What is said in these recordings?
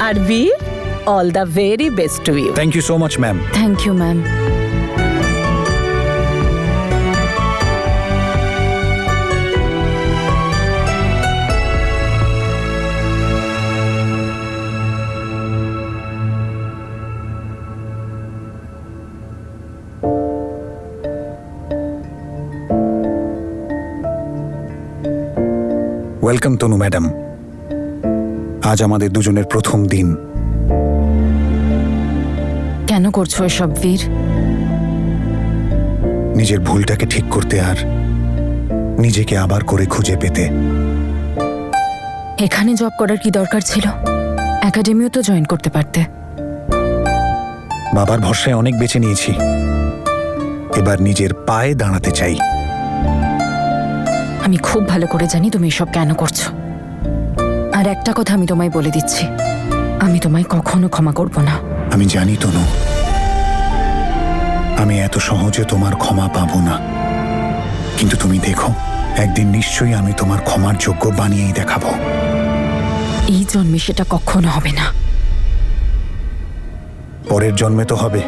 আর বীর, all the very best to you. Thank you so much ma'am. Thank you ma'am. Welcome Tanu madam. আজ আমাদের দুজনের প্রথম দিন। কেন করছো এসব বীর? নিজের ভুলটাকে ঠিক করতে আর নিজেকে আবার করে খুঁজে পেতে। এখানে জব করার কি দরকার ছিল? একাডেমিও তো জয়েন করতে পারতে। বাবার ভরসায় অনেক বেঁচে নিয়েছি, এবার নিজের পায়ে দাঁড়াতে চাই। আমি খুব ভালো করে জানি তুমি এসব কেন করছো। আর একটা কথা আমি তোমায় বলে দিচ্ছি, আমি তোমায় কখনো ক্ষমা করব না। আমি জানি তনু, আমি এত সহজে তোমার ক্ষমা পাবো না, কিন্তু তুমি দেখো, একদিন নিশ্চয়ই আমি তোমার ক্ষমার যোগ্য বানিয়েই দেখাবো। এই জন্মে সেটা কখনো হবে না। পরের জন্মে তো হবে।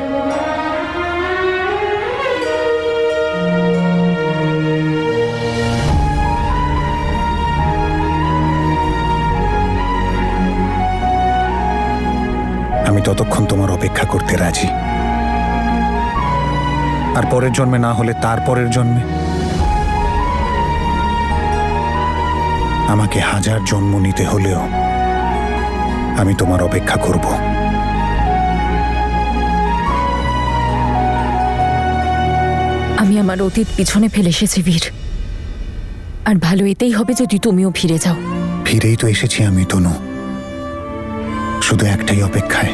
আমি ততক্ষণ তোমার অপেক্ষা করতে রাজি। আর পরের জন্মে না হলে তার পরের জন্মে, আমাকে 1000 জন্ম নিতে হলেও আমি তোমার অপেক্ষা করব। আমি আমার অতীত পিছনে ফেলে এসেছি বীর, আর ভালো এতেই হবে যদি তুমিও ফিরে যাও। ফিরেই তো এসেছি আমি তনু, শুধু একটাই অপেক্ষায়,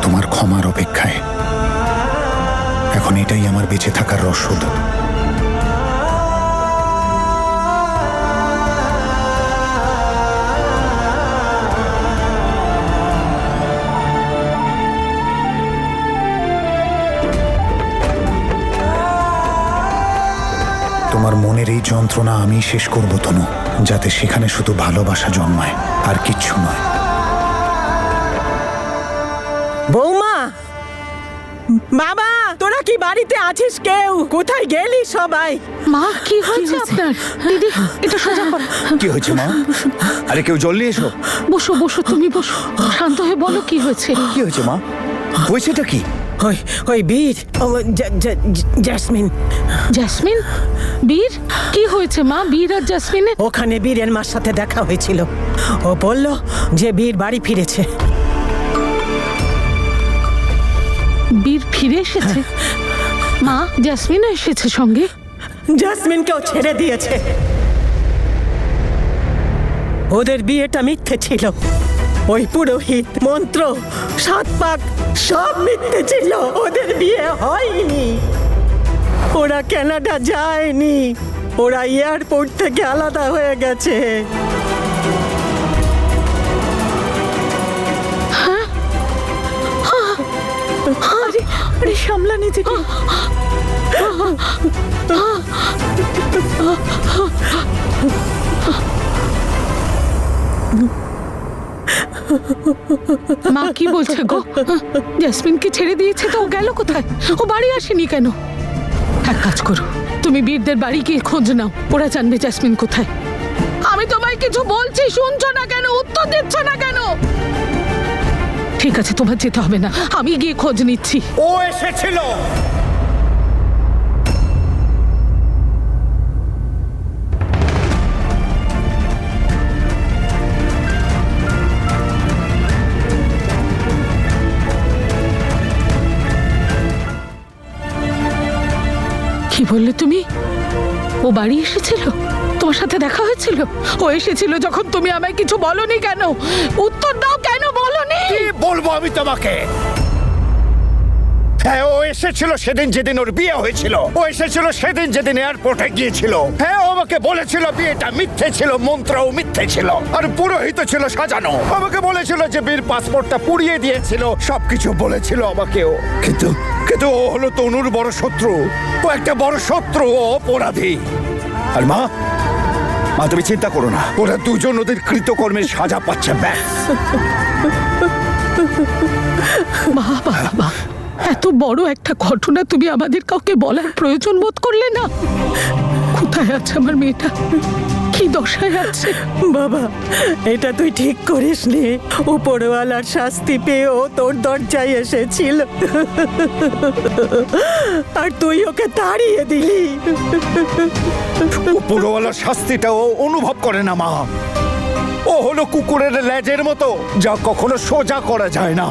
তোমার ক্ষমার অপেক্ষায়। এখন এটাই আমার বেঁচে থাকার রসদ। তোমার মনের এই যন্ত্রণা আমি শেষ করব তনু, যাতে সেখানে শুধু ভালোবাসা জন্মায়, আর কিচ্ছু নয়। বৌমা, বাবা, তোরা কি বাড়িতে আছিস? কেউ কোথায় গেলি সবাই? মা, কি হয়েছে আপনার? দিদি, এটা সোজা করো। কি হয়েছে মা? আরে কেউ জল নিয়ে এসো। বসো বসো, তুমি বসো, শান্ত হয়ে বলো কি হয়েছে। কি হয়েছে মা? হয়েছেটা কি? ওই ওই বীর, জ্যাসমিন। জেসমিন? বীর? কি হয়েছে মা বীর আর জেসমিনের? ওখানে বীরের মার সাথে দেখা হয়েছিল। ও বলল যে বীর বাড়ি ফিরেছে। বীর ফিরে এসেছে? মা, জেসমিনও এসেছে সঙ্গে? জ্যাসমিনকেও ছেড়ে দিয়েছে। ওদের বিয়েটা মিথ্যে ছিল। ওই পুরোহিত, মন্ত্র, 7 পাক সব মিথ্যে ছিল। ওদের বিয়ে হয়নি। ওরা কানাডা যায়নি, ওরা এয়ারপোর্ট থেকে আলাদা হয়ে গেছে। আরে সামলা নিজেকে। মা কি বলছে গো? জেসমিনকে ছেড়ে দিয়েছে তো? ও গেল কোথায়? ও বাড়ি আসেনি কেন? এক কাজ করো, তুমি বীরদের বাড়ি গিয়ে খোঁজ নাও, ওরা জানবে জেসমিন কোথায়। আমি তোমায় কিছু বলছি, শুনছো না কেন? উত্তর দিচ্ছ না কেন? ঠিক আছে, তোমার যেতে হবে না, আমি গিয়ে খোঁজ নিচ্ছি। ও এসেছিল। কি বললে তুমি? ও বাড়ি এসেছিল? তোমার সাথে দেখা হয়েছিল? ও এসেছিল যখন তুমি আমায় কিছু বলনি কেন? উত্তর দাও, কেন বলনি? কি বলবো আমি তোমাকে? হ্যাঁ, ও এসেছিল সেদিন যেদিন ওর বিয়ে হয়েছিল। ও এসেছিল সেদিন যেদিন এয়ারপোর্টে গিয়েছিল। হ্যাঁ, ও আমাকে বলেছিল বিয়েটা মিথ্যে ছিল, মন্ত্রও মিথ্যে ছিল, আর পুরোহিত ছিল সাজানো। আমাকে বলেছিল যে বীর পাসপোর্টটা পুড়িয়ে দিয়েছিল, সবকিছু বলেছিল আমাকেও। কিন্তু কিন্তু ও হলো তনুর বড় শত্রু। ও একটা বড় শত্রু, ও অপরাধী। আর মা, মা তুমি চিন্তা করো না, ওরা দুজন ওদের কৃতকর্মের সাজা পাচ্ছে ব্যাস। বাবা, এত বড় একটা ঘটনা তুমি আমাদের কাউকে বলার প্রয়োজন বোধ করলে না? কোথায় আছে আমার মেয়েটা? কি দশায় আছে? বাবা, এটা তুই ঠিক করিসনি। উপরওয়ালার শাস্তি পেয়ে ও তোর দরজায় এসেছিল, আর তুই ওকে তাড়িয়ে দিলি। উপরওয়ালার শাস্তিটা ও অনুভব করে না মা। ও হলো কুকুরের লেজের মতো, যা কখনো সোজা করা যায় না।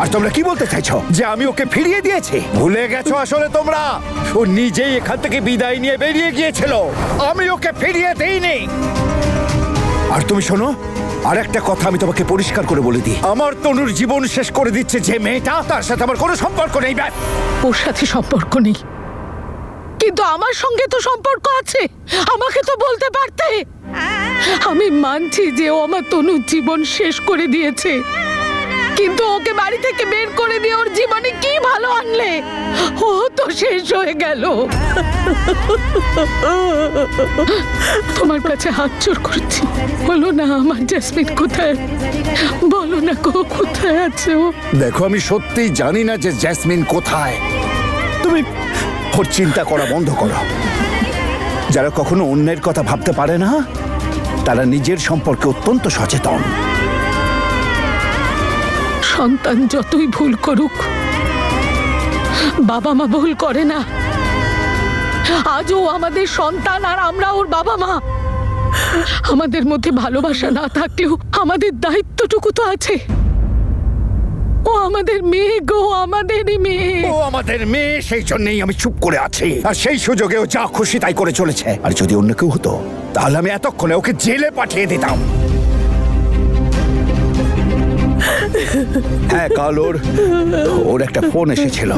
আর তোমরা কি বলতে চাইছো যে আমি ওকে ফিরিয়ে দিয়েছি? ভুলে গেছো আসলে তোমরা, ও নিজেই এখান থেকে বিদায় নিয়ে বেরিয়ে গিয়েছিল, আমি ওকে ফিরিয়ে দেইনি। আর তুমি শোনো, আর একটা কথা আমি তোমাকে পরিষ্কার করে বলে দিই, আমার তনুর জীবন শেষ করে দিচ্ছে যে মেয়েটা, তার সাথে আমার কোনো সম্পর্ক নেই। ব্যাস। ওর সাথে সম্পর্ক নেই, কিন্তু আমার সঙ্গে তো সম্পর্ক আছে। আমাকে তো বলতে পারতে। আমি মানছি যে ও আমার তনুর জীবন শেষ করে দিয়েছে, কিন্তু ওকে বাড়ি থেকে বের করে দিয়ে ওর জীবনে কি ভালো আনলে? ও তো শেষ হয়ে গেল। তোমার কাছে হাত জোর করছি, বলো না আমার জেসমিন কোথায়? বলো না গো, কোথায় আছে ও? দেখো, আমি সত্যিই জানি না যে জেসমিন কোথায়। তুমি ওর চিন্তা করা বন্ধ করো। যারা কখনো অন্যের কথা ভাবতে পারে না, তারা নিজের সম্পর্কে অত্যন্ত সচেতন। সন্তান যতই ভুল করুক, বাবা মা ভুল করে না। আজও আমাদের সন্তান আর আমরা ওর বাবা মা। আমাদের মধ্যে ভালোবাসা না থাকলেও আমাদের দায়িত্বটুকু তো আছে। ও আমাদের মেয়ে গো, আমাদেরই মেয়ে। ও আমাদের মেয়ে, সেই জন্যই আমি চুপ করে আছি। আর সেই সুযোগেও যা খুশি তাই করে চলেছে। আর যদি অন্য কেউ হতো, তাহলে আমি এতক্ষণে ওকে জেলে পাঠিয়ে দিতাম। হ্যাঁ, কাল ওর একটা ফোন এসেছিল।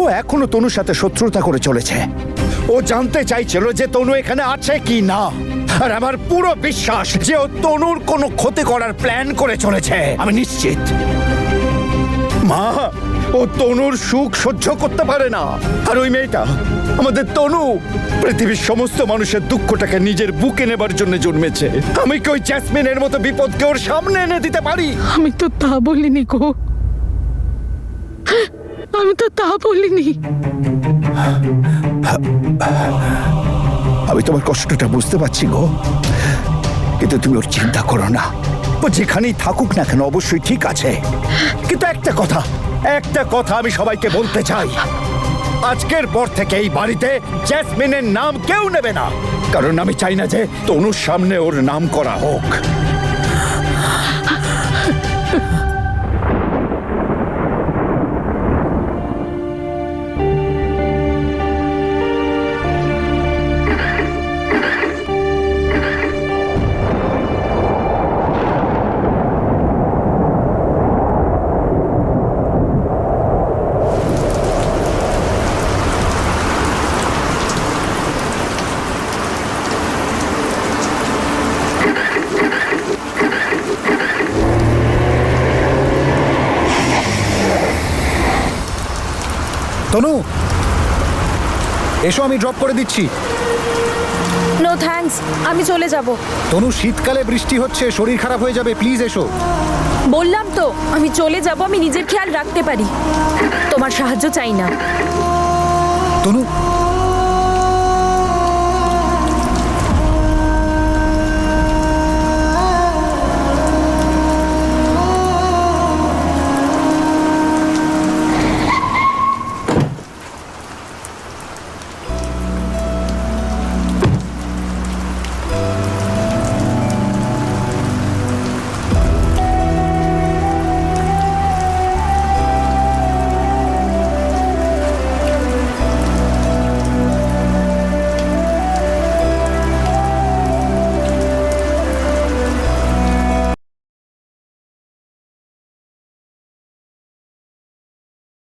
ও এখনো তনুর সাথে শত্রুতা করে চলেছে। ও জানতে চাইছিল যে তনু এখানে আছে কি না। আর আমার পুরো বিশ্বাস যে ও তনুর কোনো ক্ষতি করার প্ল্যান করে চলেছে। আমি নিশ্চিত মা, ও তনুর সুখ সহ্য করতে পারে না। আর ওই মেয়েটা, আমাদের তনু, পৃথিবীর সমস্ত মানুষের দুঃখটাকে নিজের বুকে নেবার জন্য জন্মেছে। আমি কি ওই জ্যাসমিনের মতো বিপদকে ওর সামনে এনে দিতে পারি? আমি তো তা বলিনি গো, আমি তো তা বলিনি। আমি তোমার কষ্টটা বুঝতে পারছি গো, কিন্তু তুমি ওর চিন্তা করো না। ও যেখানেই থাকুক না কেন অবশ্যই ঠিক আছে। কিন্তু একটা কথা আমি সবাইকে বলতে চাই, আজকের পর থেকে এই বাড়িতে জ্যাসমিনের নাম কেউ নেবে না। কারণ আমি চাই না যে তনুর সামনে ওর নাম করা হোক। তনু, এসো, আমি ড্রপ করে দিচ্ছি। নো থ্যাঙ্কস, আমি চলে যাব। তনু, শীতকালে বৃষ্টি হচ্ছে, শরীর খারাপ হয়ে যাবে, প্লিজ এসো। বললাম তো আমি চলে যাব, আমি নিজের খেয়াল রাখতে পারি, তোমার সাহায্য চাই না। তনু,